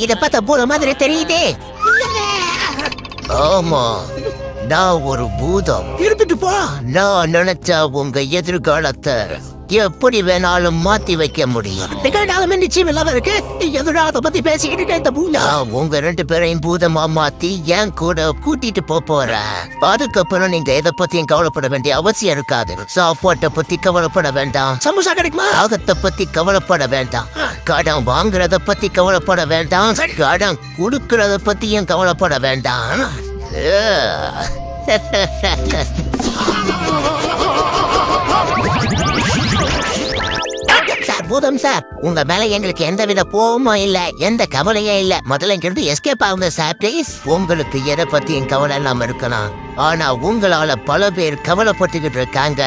இத பார்த்தா போற மாதிரி தெரியுதே. ஆமா, நான் ஒரு பூதம். இருந்துட்டு போ. நான் நினைச்சா உங்க எதிர்காலத்தை எப்படி வேணாலும் மாத்தி வைக்க முடியும். நிச்சயம் இல்லாம இருக்கு. எதிர்காலத்தை பத்தி பேசிக்கிட்டு இந்த பூதம் உங்க 2 பேரையும் பூதமா மாத்தி என் கூட கூட்டிட்டு போறேன். அதுக்கப்புறம் நீங்க எதை பத்தியும் கவலைப்பட வேண்டிய அவசியம் இருக்காது. சாப்பாட்டை பத்தி கவலைப்பட வேண்டாம். சமோசா கிடைக்குமா? ஆகத்தை பத்தி கவலைப்பட வேண்டாம். கடன் வாங்குறத பத்தி கவலைப்பட வேண்டாம். கடன் கொடுக்கறத பத்தியும் கவலைப்பட வேண்டாம். பூதம் சார், உங்க மேல எங்களுக்கு எந்தவித கோவமும் இல்ல, எந்த கவலையும் இல்ல. முதல்ல இங்கிருந்து எஸ்கேப் ஆகுங்க சார் ப்ளீஸ். உங்களுக்கு எதை பத்தியும் கவலை இல்லாம இருக்கலாம். ஆனா உங்களால பல பேர் கவலைப்பட்டுக்கிட்டு இருக்காங்க.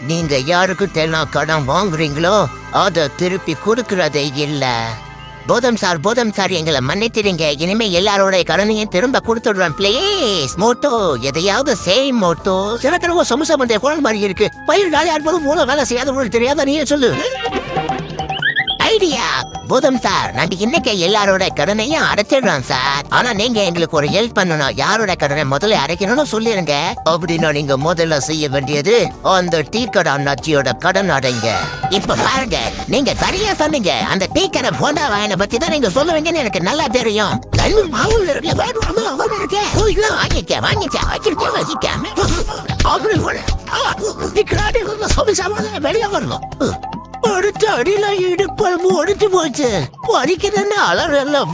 நீங்க யாருக்கு கடன் வாங்குறீங்களோ அதை திருப்பி கொடுக்கறதே இல்ல. போதம் சார் எங்களை மன்னித்திடுங்க. இனிமே எல்லாரோட கடனையும் திரும்ப கொடுத்துடுறேன் ப்ளீஸ். மோட்டோ எதையாவது செய் மோட்டோ. சில சமூசா பண்ற குழந்தை மாதிரி இருக்கு. பயிர் வேலை யாருப்பதும் மூலம் வேலை செய்யாத தெரியாத நீயே சொல்லு. ஐடியா. போதம் சார், நாங்க இன்னைக்கு எல்லாரோட கடனையும் அடைச்சிடுறோம் சார். ஆனா நீங்க எங்களுக்கு ஒரு ஹெல்ப் பண்ணணும். யாரோட கடனை முதல்ல அடைக்கணும்னு சொல்லிருங்க. அப்படின்னா நீங்க முதல்ல செய்ய வேண்டியது அந்த டீ கடை அண்ணாச்சியோட கடன் அடைங்க. இப்ப பாருங்க, நீங்க சரியா சொன்னீங்க. அந்த டீ கடை போண்டா வாயினை பத்தி தான் நீங்க சொல்லுவீங்கன்னு எனக்கு நல்லா தெரியும். வெளியே வரணும். அடுத்த அடியில இடுப்பழம்பு ஒடிச்சு போச்சு. வலிக்குதுன்னு அலறெல்லாம்